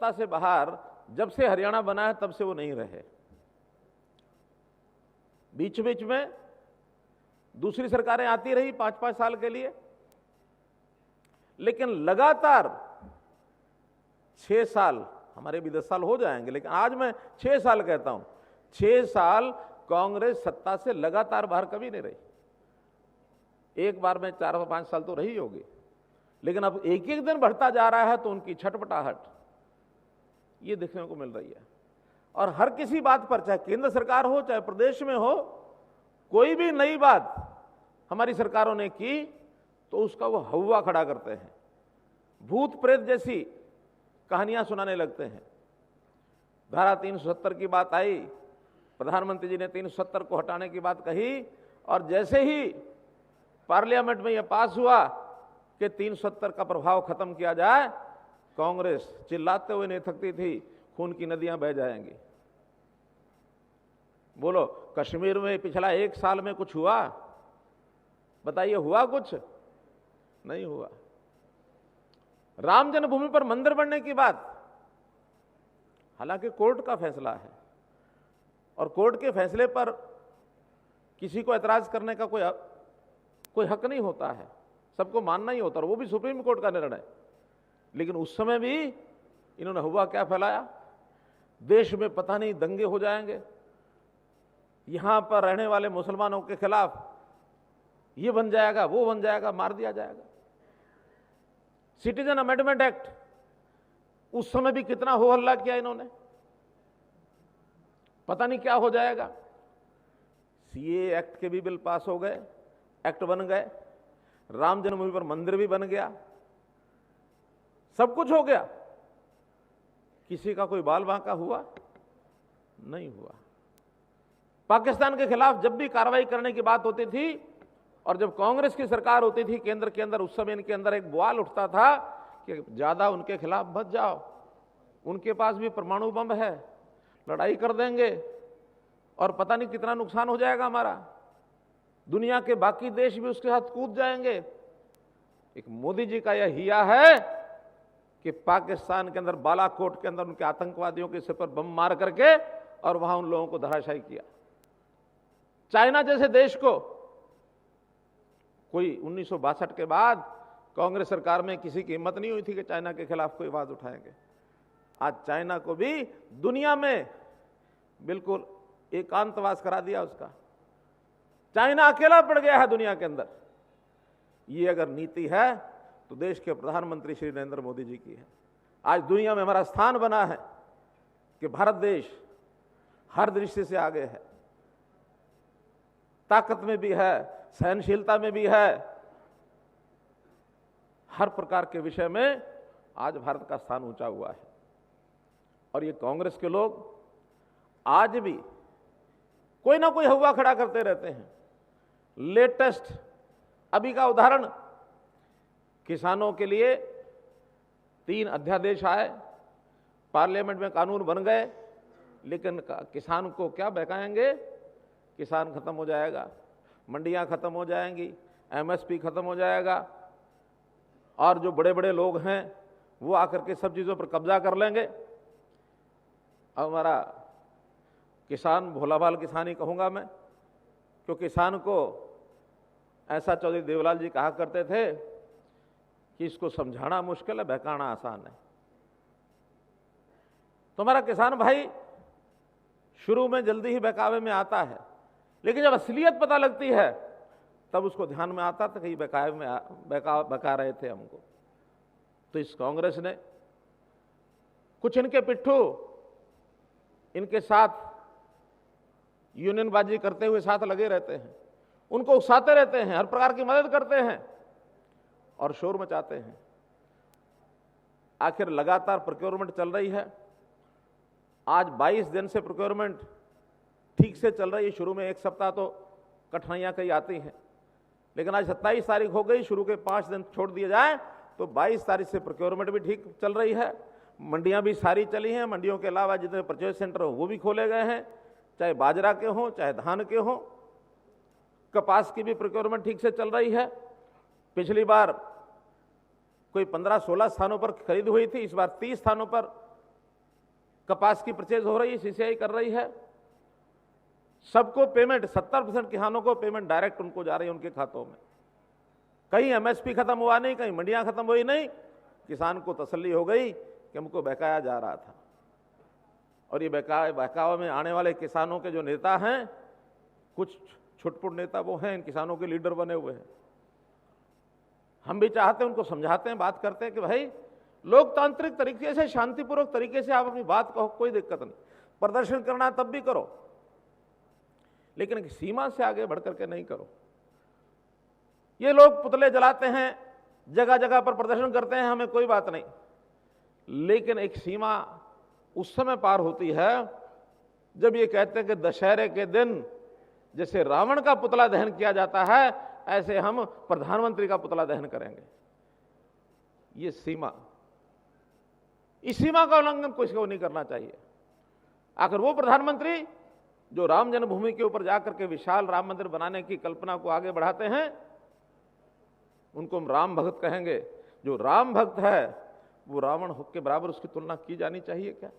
सत्ता से बाहर जब से हरियाणा बना है तब से वो नहीं रहे। बीच बीच में दूसरी सरकारें आती रही 5-5 साल के लिए, लेकिन लगातार 6 साल, हमारे भी 10 साल हो जाएंगे, लेकिन आज मैं 6 साल कहता हूं, 6 साल कांग्रेस सत्ता से लगातार बाहर कभी नहीं रही। एक बार में 4-5 साल तो रही होगी, लेकिन अब एक एक दिन बढ़ता जा रहा है, तो उनकी छटपटाहट ये देखने को मिल रही है। और हर किसी बात पर, चाहे केंद्र सरकार हो चाहे प्रदेश में हो, कोई भी नई बात हमारी सरकारों ने की तो उसका वो हवा खड़ा करते हैं, भूत प्रेत जैसी कहानियां सुनाने लगते हैं। धारा 370 की बात आई, प्रधानमंत्री जी ने 370 को हटाने की बात कही, और जैसे ही पार्लियामेंट में यह पास हुआ कि 370 का प्रभाव खत्म किया जाए, कांग्रेस चिल्लाते हुए नहीं थकती थी, खून की नदियां बह जाएंगी। बोलो, कश्मीर में पिछला 1 साल में कुछ हुआ? बताइए, हुआ कुछ? नहीं हुआ। राम जन्मभूमि पर मंदिर बनने की बात, हालांकि कोर्ट का फैसला है और कोर्ट के फैसले पर किसी को ऐतराज करने का कोई हक नहीं होता है, सबको मानना ही होता है, वो भी सुप्रीम कोर्ट का निर्णय। लेकिन उस समय भी इन्होंने हुआ क्या फैलाया, देश में पता नहीं दंगे हो जाएंगे, यहां पर रहने वाले मुसलमानों के खिलाफ ये बन जाएगा, वो बन जाएगा, मार दिया जाएगा। सिटीजन अमेंडमेंट एक्ट, उस समय भी कितना हो हल्ला किया इन्होंने, पता नहीं क्या हो जाएगा। सीए एक्ट के भी बिल पास हो गए, एक्ट बन गए, राम जन्मभूमि पर मंदिर भी बन गया, सब कुछ हो गया, किसी का कोई बाल बांका हुआ? नहीं हुआ। पाकिस्तान के खिलाफ जब भी कार्रवाई करने की बात होती थी और जब कांग्रेस की सरकार होती थी केंद्र के अंदर, उस समय इनके अंदर एक बवाल उठता था कि ज्यादा उनके खिलाफ मत जाओ, उनके पास भी परमाणु बम है, लड़ाई कर देंगे और पता नहीं कितना नुकसान हो जाएगा हमारा, दुनिया के बाकी देश भी उसके साथ कूद जाएंगे। एक मोदी जी का यह हिया है कि पाकिस्तान के अंदर, बालाकोट के अंदर उनके आतंकवादियों के सिर पर बम मार करके और वहां उन लोगों को धराशायी किया। चाइना जैसे देश को कोई 1962 के बाद कांग्रेस सरकार में किसी की हिम्मत नहीं हुई थी कि चाइना के खिलाफ कोई आवाज उठाएंगे। आज चाइना को भी दुनिया में बिल्कुल एकांतवास करा दिया उसका, चाइना अकेला पड़ गया है दुनिया के अंदर। ये अगर नीति है तो देश के प्रधानमंत्री श्री नरेंद्र मोदी जी की है। आज दुनिया में हमारा स्थान बना है कि भारत देश हर दृष्टि से आगे है, ताकत में भी है, सहनशीलता में भी है, हर प्रकार के विषय में आज भारत का स्थान ऊंचा हुआ है। और ये कांग्रेस के लोग आज भी कोई ना कोई हवा खड़ा करते रहते हैं। लेटेस्ट अभी का उदाहरण, किसानों के लिए 3 अध्यादेश आए, पार्लियामेंट में कानून बन गए, लेकिन किसान को क्या बहकाएंगे? किसान खत्म हो जाएगा, मंडियां खत्म हो जाएंगी, एमएसपी खत्म हो जाएगा, और जो बड़े बड़े लोग हैं वो आकर के सब चीजों पर कब्जा कर लेंगे। अब हमारा किसान भोला भाल किसान ही कहूंगा मैं, क्योंकि किसान को ऐसा चौधरी देवलाल जी कहा करते थे कि इसको समझाना मुश्किल है, बहकाना आसान है। तो हमारा किसान भाई शुरू में जल्दी ही बहकावे में आता है, लेकिन जब असलियत पता लगती है तब उसको ध्यान में आता था कि बहकावे में बहका रहे थे हमको। तो इस कांग्रेस ने कुछ इनके पिट्ठू इनके साथ यूनियनबाजी करते हुए साथ लगे रहते हैं, उनको उकसाते रहते हैं, हर प्रकार की मदद करते हैं और शोर मचाते हैं। आखिर लगातार प्रोक्योरमेंट चल रही है, आज 22 दिन से प्रोक्योरमेंट ठीक से चल रही है। शुरू में 1 सप्ताह तो कठिनाइयां कई आती हैं, लेकिन आज 27 तारीख हो गई, शुरू के 5 दिन छोड़ दिए जाए तो 22 तारीख से प्रोक्योरमेंट भी ठीक चल रही है। मंडियां भी सारी चली हैं, मंडियों के अलावा जितने परचेज सेंटर हो वो भी खोले गए हैं, चाहे बाजरा के हों चाहे धान के हों। कपास की भी प्रोक्योरमेंट ठीक से चल रही है। पिछली बार कोई 15-16 स्थानों पर खरीद हुई थी, इस बार 30 स्थानों पर कपास की परचेज हो रही है, सीसीआई कर रही है, सबको पेमेंट 70% किसानों को पेमेंट डायरेक्ट उनको जा रही है उनके खातों में। कहीं एमएसपी खत्म हुआ नहीं, कहीं मंडियां खत्म हुई नहीं, किसान को तसल्ली हो गई कि हमको बहकाया जा रहा था। और ये बहकावा में आने वाले किसानों के जो नेता हैं, कुछ छुटपुट नेता वो हैं, इन किसानों के लीडर बने हुए हैं। हम भी चाहते हैं, उनको समझाते हैं, बात करते हैं कि भाई लोकतांत्रिक तरीके से, शांतिपूर्वक तरीके से आप अपनी बात कहो, कोई दिक्कत नहीं, प्रदर्शन करना तब भी करो, लेकिन एक सीमा से आगे बढ़कर के नहीं करो। ये लोग पुतले जलाते हैं, जगह जगह पर प्रदर्शन करते हैं, हमें कोई बात नहीं, लेकिन एक सीमा उस समय पार होती है जब ये कहते हैं कि दशहरे के दिन जैसे रावण का पुतला दहन किया जाता है, ऐसे हम प्रधानमंत्री का पुतला दहन करेंगे। ये सीमा, इस सीमा का उल्लंघन किसी को नहीं करना चाहिए। आखिर वो प्रधानमंत्री जो राम जन्मभूमि के ऊपर जाकर के विशाल राम मंदिर बनाने की कल्पना को आगे बढ़ाते हैं, उनको हम राम भक्त कहेंगे। जो राम भक्त है वो रावण के बराबर उसकी तुलना की जानी चाहिए क्या?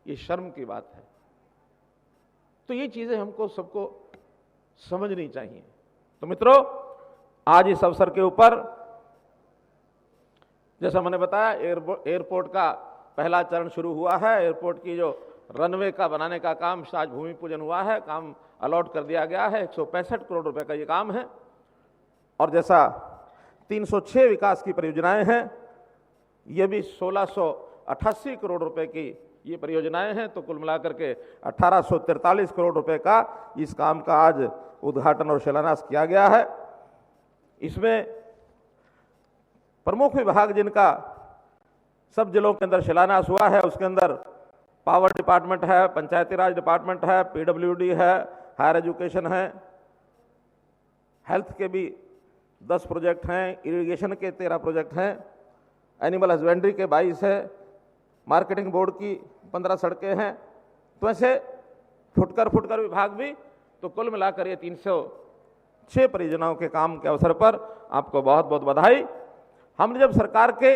ये शर्म की बात है। तो ये चीजें हमको सबको समझनी चाहिए। तो मित्रों, आज इस अवसर के ऊपर जैसा मैंने बताया, एयरपोर्ट का पहला चरण शुरू हुआ है। एयरपोर्ट की जो रनवे का बनाने का काम आज भूमि पूजन हुआ है, काम अलॉट कर दिया गया है। 165 करोड़ रुपए का ये काम है। और जैसा 306 विकास की परियोजनाएं हैं, ये भी 1688 करोड़ रुपए की ये परियोजनाएं हैं। तो कुल मिलाकर के 1843 करोड़ रुपए का इस काम का आज उद्घाटन और शिलान्यास किया गया है। इसमें प्रमुख विभाग जिनका सब जिलों के अंदर शिलान्यास हुआ है, उसके अंदर पावर डिपार्टमेंट है, पंचायती राज डिपार्टमेंट है, पीडब्ल्यूडी है, हायर एजुकेशन है, हेल्थ के भी 10 प्रोजेक्ट हैं, इरिगेशन के 13 प्रोजेक्ट हैं, एनिमल हस्बेंड्री के 22 है, मार्केटिंग बोर्ड की 15 सड़कें हैं। तो ऐसे फुटकर विभाग भी, तो कुल मिलाकर ये 306 परियोजनाओं के काम के अवसर पर आपको बहुत बहुत बधाई। हमने जब सरकार के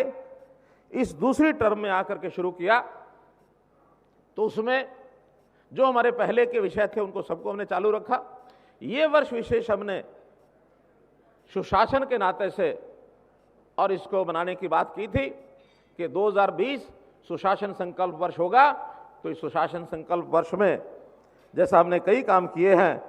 इस दूसरी टर्म में आकर के शुरू किया, तो उसमें जो हमारे पहले के विषय थे उनको सबको हमने चालू रखा। ये वर्ष विशेष हमने सुशासन के नाते से और इसको बनाने की बात की थी कि 2020 सुशासन संकल्प वर्ष होगा। तो इस सुशासन संकल्प वर्ष में जैसा हमने कई काम किए हैं,